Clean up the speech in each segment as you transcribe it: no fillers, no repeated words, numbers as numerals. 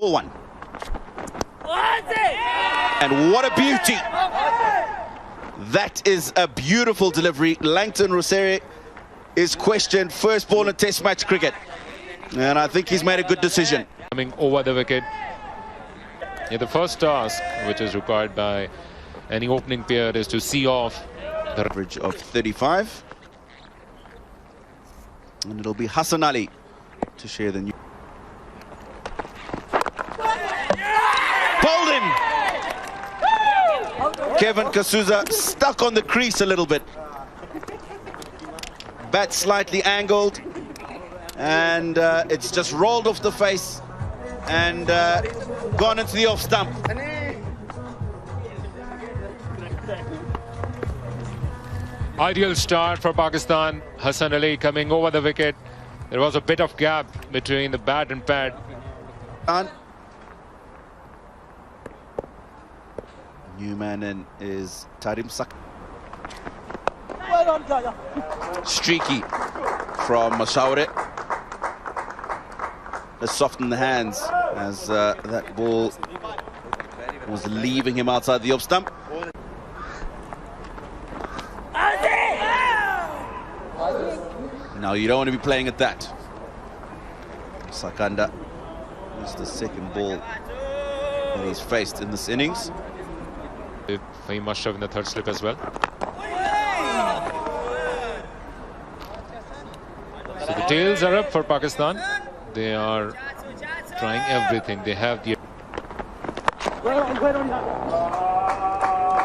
1. And what a beauty! That is a beautiful delivery. Langton Rosere is questioned first ball in Test match cricket. And I think he's made a good decision. Coming over the wicket. Yeah, the first task which is required by any opening pair is to see off the average of 35. And it'll be Hassan Ali to share the news. Bowled him! Kevin Kasuza stuck on the crease a little bit. Bat slightly angled. And it's just rolled off the face and gone into the off stump. Ideal start for Pakistan. Hassan Ali coming over the wicket. There was a bit of gap between the bat and pad. New man in is Tarim Sak. Streaky from Mashaure. Let's soften the hands as that ball was leaving him outside the off stump. Now you don't want to be playing at that. Sakanda is the second ball that he's faced in this innings. He must have in the third slip as well. So the tails are up for Pakistan. They are trying everything. They have the...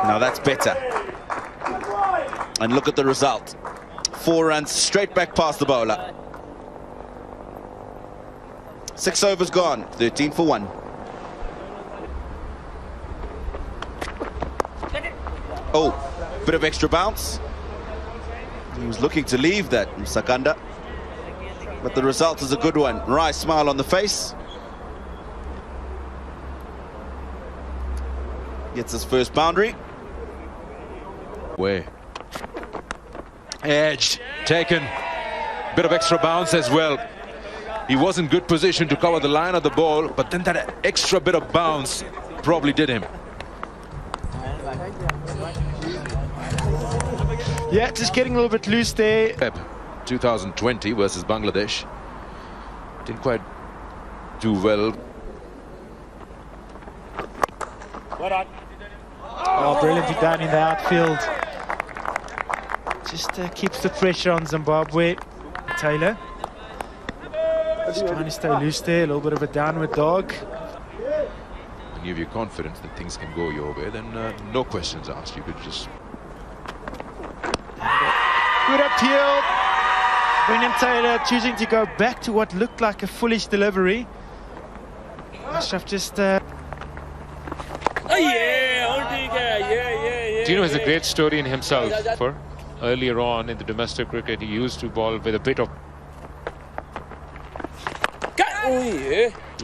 Now that's better. And look at the result. 4 runs straight back past the bowler. 6 overs gone, 13 for 1. Oh, bit of extra bounce. He was looking to leave that, Sakanda. But the result is a good one. Wry smile on the face. Gets his first boundary. Way. Edge taken. Bit of extra bounce as well. He was in good position to cover the line of the ball, but then that extra bit of bounce probably did him. Yeah, just getting a little bit loose there. 2020 versus Bangladesh. Didn't quite do well. Oh, brilliantly done in the outfield. Just keeps the pressure on Zimbabwe. Taylor. Just trying to stay loose there. A little bit of a downward dog. When you have your confidence that things can go your way, then no questions asked. You could just... Good appeal. Brendan Taylor choosing to go back to what looked like a foolish delivery. Ashraf just... Tino has a great story in himself. For earlier on in the domestic cricket, he used to bowl with a bit of...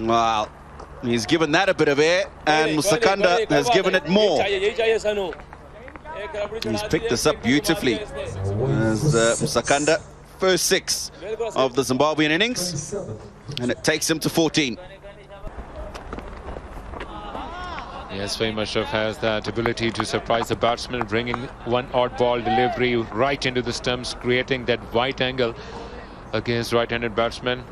Well, he's given that a bit of air, and Musakanda has given it more. He's picked this up beautifully. As Musakanda, first 6 of the Zimbabwean innings, and it takes him to 14. Yes, Fahim Ashraf has that ability to surprise the batsman, bringing one odd ball delivery right into the stumps, creating that white angle against right-handed batsmen.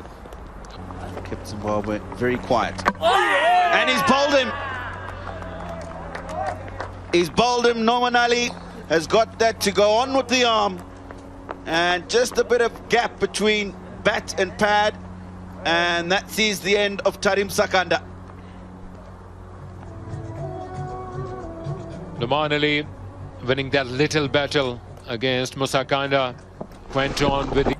Kept Zimbabwe very quiet. And he's bowled him. He's bowled him. Noman Ali has got that to go on with the arm. And just a bit of gap between bat and pad. And that sees the end of Tarim Sakanda. Noman Ali winning that little battle against Musakanda. Went on with the...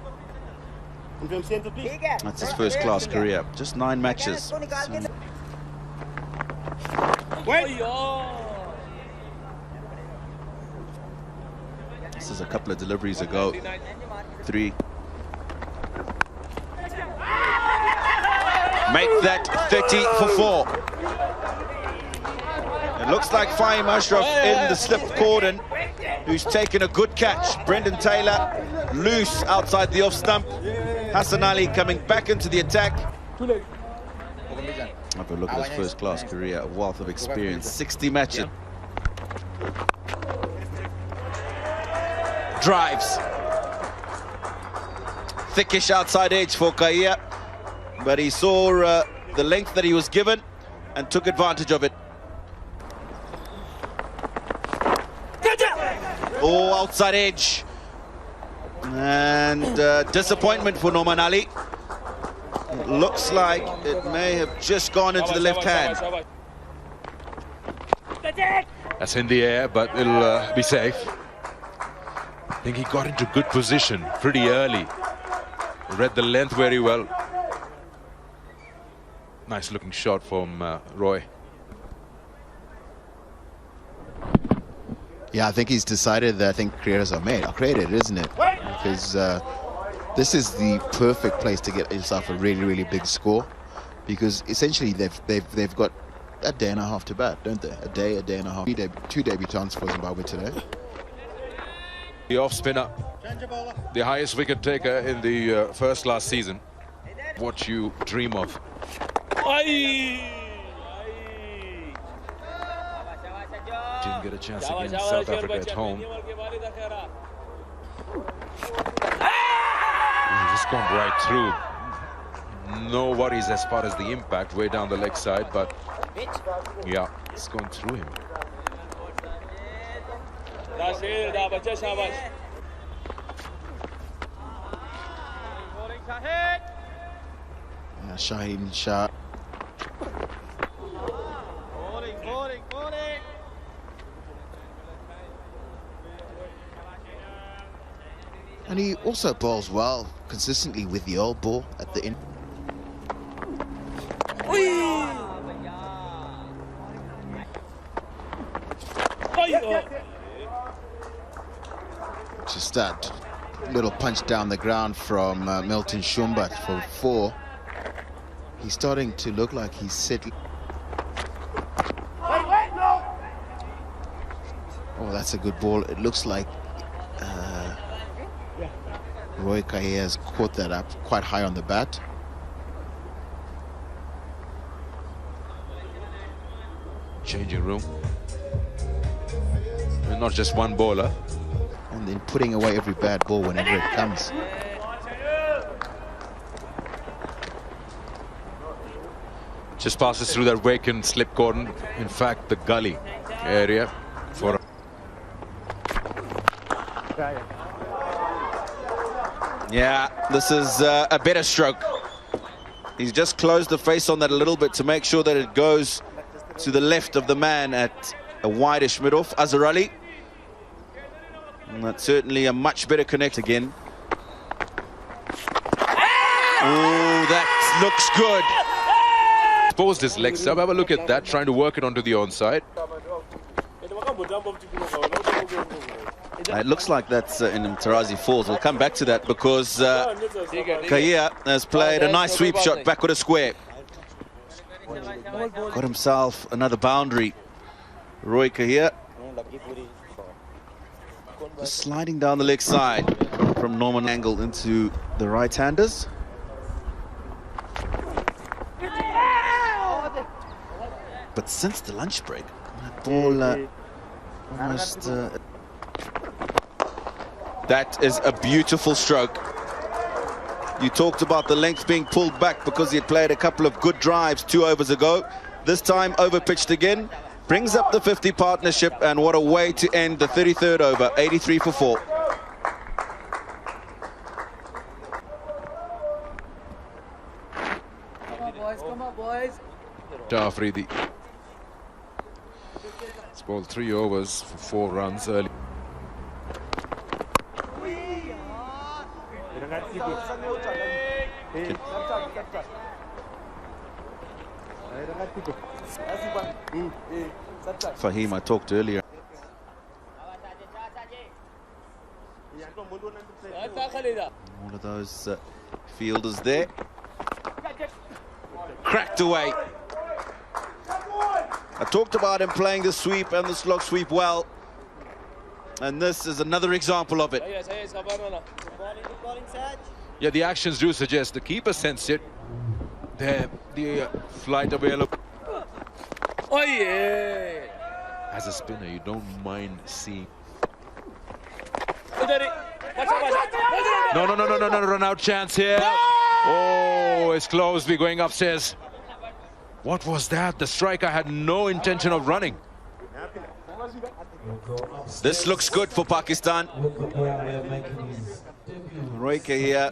That's his first class career. Just 9 matches. So... This is a couple of deliveries ago. 3. Make that 30 for 4. It looks like Fahim Ashraf in the slip cordon, who's taken a good catch. Brendan Taylor loose outside the off stump. Hassan Ali coming back into the attack. Have a look at his first-class career, a wealth of experience, 60 matches. Drives. Thickish outside edge for Kaia, but he saw the length that he was given and took advantage of it. Oh, outside edge. And disappointment for Norman Ali. It looks like it may have just gone into the left hand. That's in the air, but it'll be safe. I think he got into good position pretty early. Read the length very well. Nice looking shot from Roy. Yeah, I think he's decided that I think creators are created, isn't it? Because this is the perfect place to get yourself a really, really big score. Because essentially they've got a day and a half to bat, don't they? A day and a half. Two debutants for Zimbabwe today. The off spinner, the highest wicket taker in the first last season. What you dream of. Didn't get a chance against South Africa at home. He's just gone right through. No worries as far as the impact way down the leg side, but yeah, it's gone through him. Shaheen Shah. And he also bowls well, consistently with the old ball at the end. Just that little punch down the ground from Milton Shumba for 4. He's starting to look like he's settling. Oh, that's a good ball. It looks like Roy Kaia has caught that up quite high on the bat. Changing room. And not just one bowler. And then putting away every bad ball whenever it comes. Just passes through that vacant slip cordon. In fact, the gully area for. Yeah, this is a better stroke. He's just closed the face on that a little bit to make sure that it goes to the left of the man at a wideish mid-off, Azhar Ali. And that's certainly a much better connect again. Oh, that looks good. Exposed his legs up. Have a look at that, trying to work it onto the onside. It looks like that's in Mtarazi Falls. We'll come back to that because Kaia has played a nice sweep shot back with a square. Got himself another boundary. Roy Kaia just sliding down the leg side from Norman angle into the right-handers. But since the lunch break, that ball almost... That is a beautiful stroke. You talked about the length being pulled back because he had played a couple of good drives 2 overs ago. This time overpitched again. Brings up the 50 partnership, and what a way to end the 33rd over, 83 for 4. Come on, boys. Afridi. It's bowled 3 overs for 4 runs early. Fahim, I talked earlier. All of those fielders there. Cracked away. I talked about him playing the sweep and the slog sweep well. And this is another example of it. Yeah, the actions do suggest the keeper sensed it. There, the flight available. Oh yeah! As a spinner, you don't mind seeing. No, run out chance here. Oh, it's close. We're going upstairs. What was that? The striker had no intention of running. This looks good for Pakistan. Roika here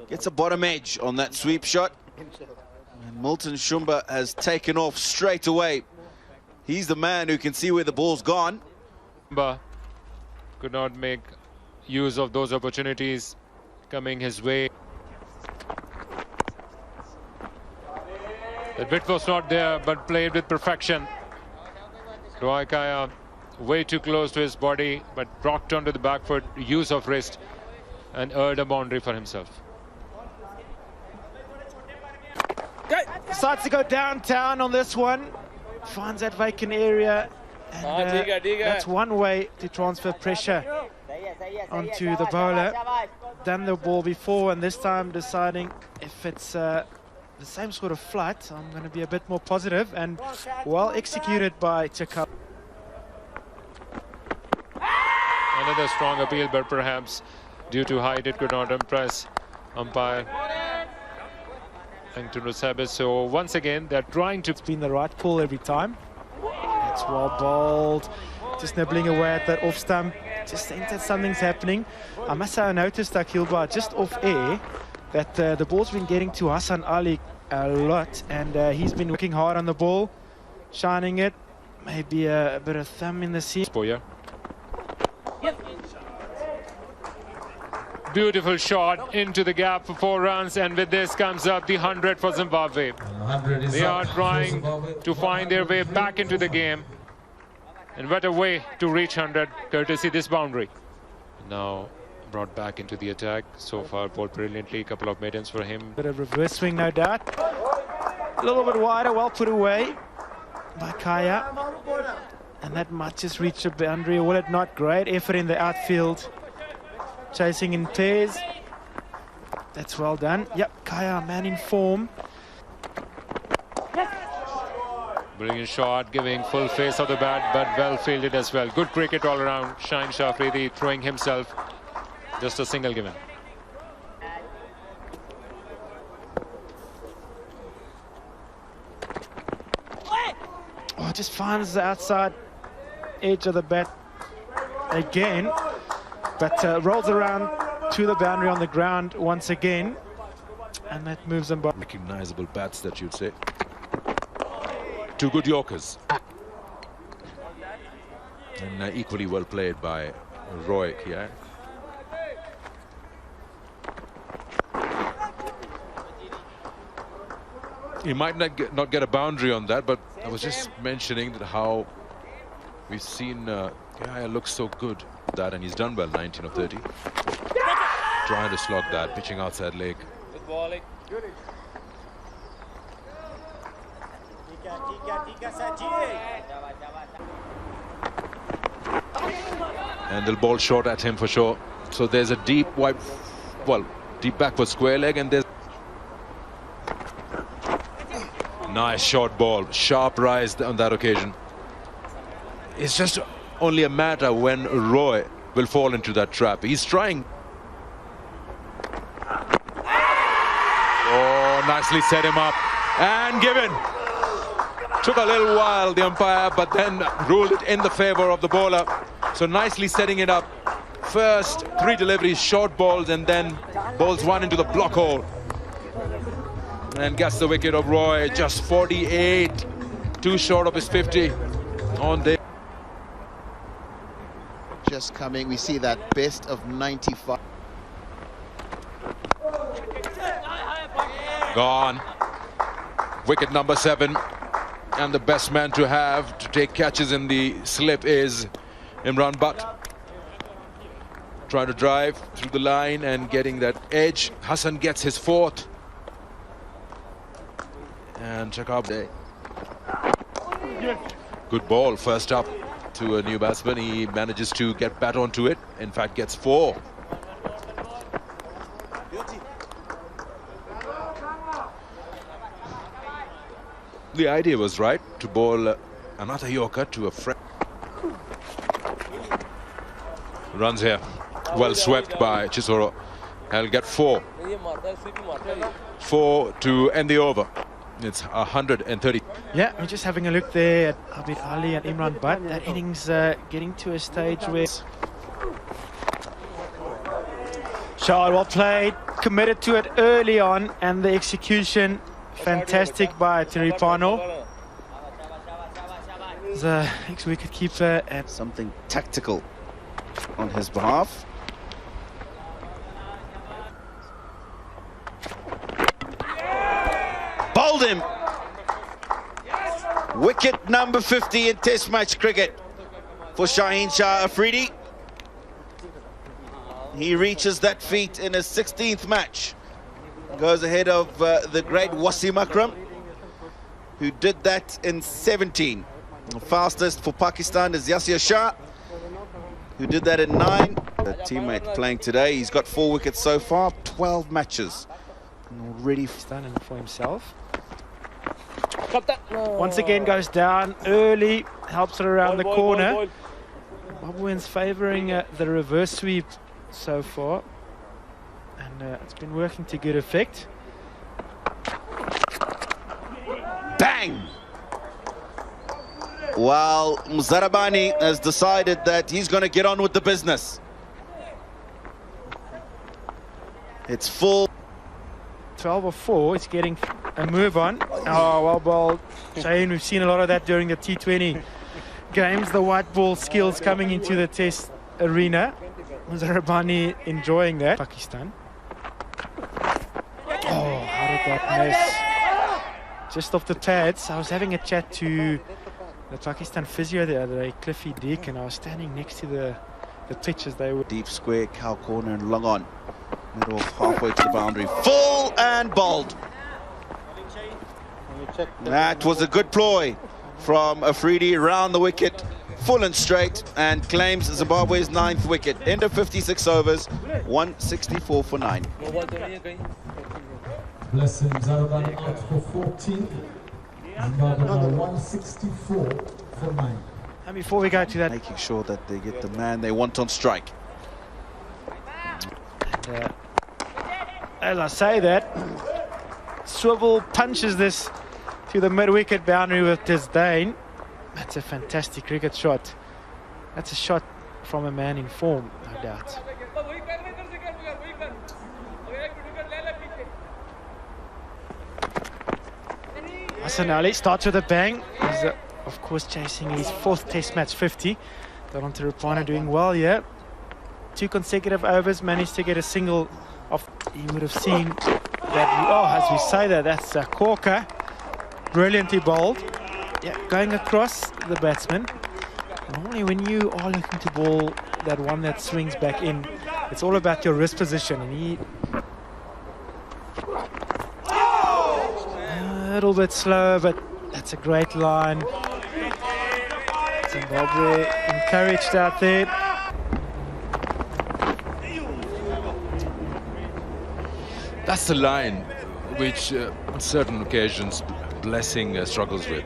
gets a bottom edge on that sweep shot. And Milton Shumba has taken off straight away. He's the man who can see where the ball's gone. Shumba could not make use of those opportunities coming his way. The bit was not there, but played with perfection. Roy Kaya way too close to his body, but rocked onto the back foot, use of wrist, and earned a boundary for himself. Decides to go downtown on this one. Finds that vacant area. And that's one way to transfer pressure onto the bowler. Done the ball before, and this time deciding if it's the same sort of flight, I'm going to be a bit more positive, and well executed by Chakab. Another strong appeal, but perhaps due to height it could not impress umpire Sabis. So once again they're trying to... It's been the right call every time. It's well bowled, just nibbling away at that off stump. Just think that something's happening. I must say I noticed Akilba just off air that the ball's been getting to Hassan Ali a lot, and he's been working hard on the ball, shining it. Maybe a bit of thumb in the seam. Beautiful shot into the gap for 4 runs, and with this comes up the 100 for Zimbabwe. They are trying to find their way back into the game, and what a way to reach 100 courtesy this boundary. Now brought back into the attack. So far bowled brilliantly, a couple of maidens for him. Bit of reverse swing, no doubt. A little bit wider, well put away by Kaya, and that might just reach the boundary, or will it not? Great effort in the outfield, chasing in pairs. That's well done. Yep, Kaya, man in form. Brilliant shot, giving full face of the bat, but well fielded as well. Good cricket all around. Shine Shafridi throwing himself. Just a single given. Oh, just finds the outside edge of the bat again, but rolls around to the boundary on the ground once again, and that moves them by. Recognizable bats, that you'd say. 2 good Yorkers. And equally well played by Roy here. He might not get a boundary on that, but I was just mentioning that how we've seen Kaya look so good that, and he's done well, 19 of 30. Trying to slog that, pitching outside leg. Good bowling. And they'll bowl short at him for sure. So there's a deep wide, well, deep backward square leg, and there's nice short ball, sharp rise on that occasion. It's just only a matter when Roy will fall into that trap. He's trying. Oh, nicely set him up and given. Took a little while, the umpire, but then ruled it in the favor of the bowler. So nicely setting it up. First 3 deliveries, short balls, and then bowls 1 into the block hole. And gets the wicket of Roy, just 48, too short of his 50 on day. Just coming, we see that best of 95. Gone. Wicket number 7. And the best man to have to take catches in the slip is Imran Butt. Trying to drive through the line and getting that edge. Hassan gets his 4th. And Chakab. Good ball first up to a new batsman. He manages to get bat onto it. In fact, gets 4. The idea was right, to bowl another Yorker to a friend. Runs here. Well swept by Chisoro. He'll get 4. 4 to end the over. It's 130. Yeah, we're just having a look there at Abid Ali and Imran Butt. That innings getting to a stage where... Shot well played, committed to it early on, and the execution fantastic by Tiripano. The ex-wicket keeper and Something tactical on his behalf. Bowled him. Wicket number 50 in Test match cricket for Shaheen Shah Afridi. He reaches that feat in his 16th match. Goes ahead of the great Wasim Akram, who did that in 17. The fastest for Pakistan is Yasir Shah, who did that in 9. The teammate playing today, he's got 4 wickets so far, 12 matches. And already done for himself. Once again goes down early, helps it around the corner. Zimbabweans favouring the reverse sweep so far, and it's been working to good effect. bang! While Muzarabani has decided that he's going to get on with the business. It's full. 12 or 4, it's getting a move on. Oh, well bowled. Shaheen, we've seen a lot of that during the T20 games. The white ball skills coming into the test arena. Muzarabani enjoying that. Pakistan. Oh, how did that miss? Just off the pads. I was having a chat to the Pakistan physio the other day, Cliffy Dick, and I was standing next to the pitch as they were. Deep square, cow corner and long on. Middle off halfway to the boundary. Full and bowled. That was a good ploy from Afridi around the wicket. Full and straight, and claims Zimbabwe's 9th wicket. End of 56 overs, 164 for 9. Blessing Zarabani out for 14. Zimbabwe now 164 for 9. And before we go to that, Making sure that they get the man they want on strike. and, as I say that, Swivel punches this to the mid-wicket boundary with disdain. That's a fantastic cricket shot. That's a shot from a man in form, no doubt. Hassan Ali starts with a bang. He's, of course, chasing his 4th Test match 50. Donald Tiripana doing well here. 2 consecutive overs, managed to get a single off. You would have seen that. Oh, as we say that, that's a corker. Brilliantly bowled. Yeah, going across the batsman. Normally when you are looking to bowl that one that swings back in, it's all about your wrist position, and he a little bit slow, but that's a great line. Zimbabwe encouraged out there. That's the line which on certain occasions Blessing struggles with.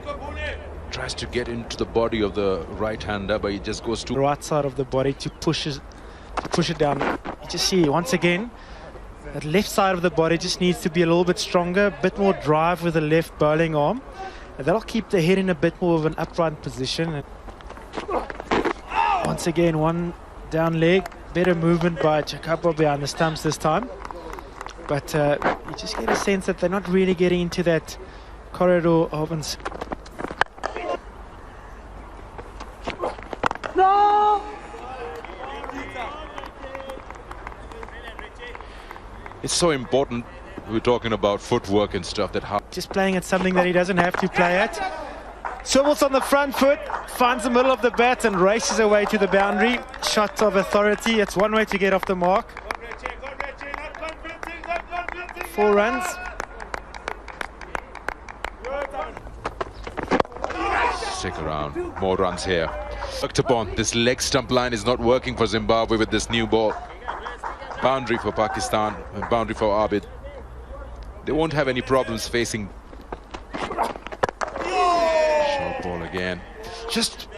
Tries to get into the body of the right-hander, but he just goes to Right side of the body to push it down. You just see once again that left side of the body just needs to be a little bit stronger, a bit more drive with the left bowling arm, and that'll keep the head in a bit more of an upright position. And once again, one down leg, better movement by Chakapa behind the stumps this time, but you just get a sense that they're not really getting into that corridor of It's so important. We're talking about footwork and stuff, that how just playing at something that he doesn't have to play at. Swivels on the front foot, finds the middle of the bat and races away to the boundary. Shot of authority. It's one way to get off the mark. 4 runs. Stick around. More runs here. Worked upon. This leg stump line is not working for Zimbabwe with this new ball. Boundary for Pakistan and boundary for Abid. They won't have any problems facing. Ball again. Just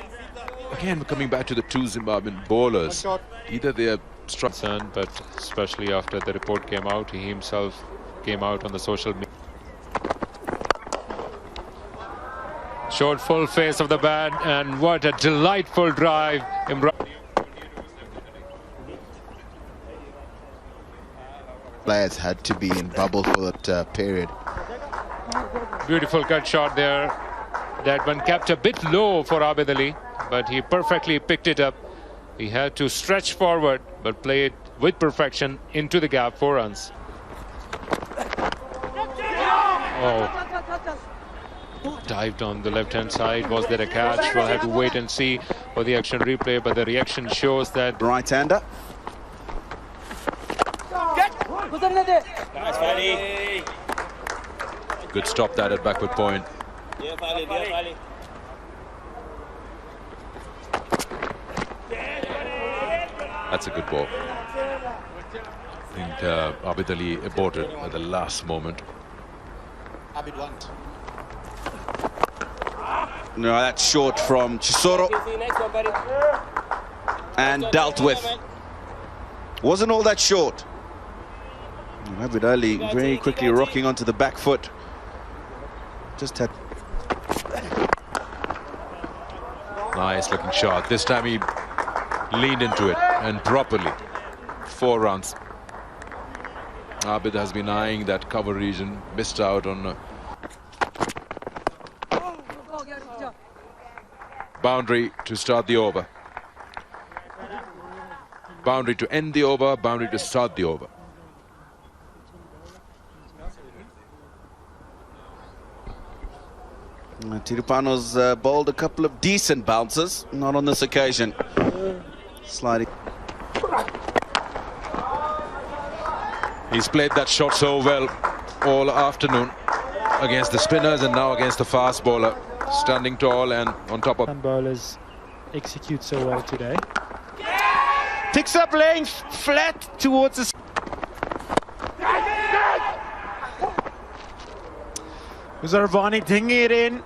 again coming back to the two Zimbabwean bowlers. Either they are concerned, but especially after the report came out, he himself came out on the social media. Showed full face of the bat, and what a delightful drive. Players had to be in bubble for that period. Beautiful cut shot there. That one kept a bit low for Abid Ali, but he perfectly picked it up. He had to stretch forward, but play it with perfection into the gap, 4 runs. Oh. Dived on the left-hand side. Was there a catch? We'll have to wait and see for the action replay, but the reaction shows that... Right-hander. good stop that at backward point. That's a good ball. I think Abid Ali aborted at the last moment. No, that's short from Chisoro. And dealt with. Wasn't all that short. Abid Ali very quickly rocking onto the back foot. Just had... Nice looking shot. This time he leaned into it and properly. 4 runs. Abid has been eyeing that cover region, missed out on boundary to start the over. Boundary to end the over, boundary to start the over. Tirupano's bowled a couple of decent bounces, not on this occasion. Sliding. He's played that shot so well all afternoon against the spinners and now against the fast bowler. Standing tall and on top of... Bowlers execute so well today. Picks up length, flat towards the... Zarvani dinging it in.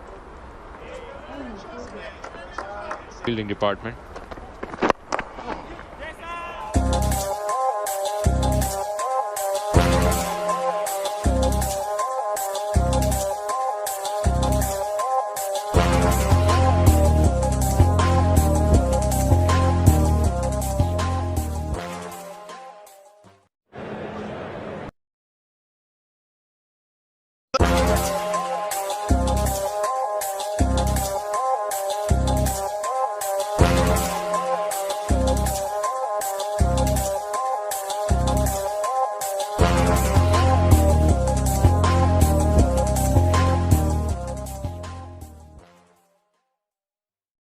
Fielding department.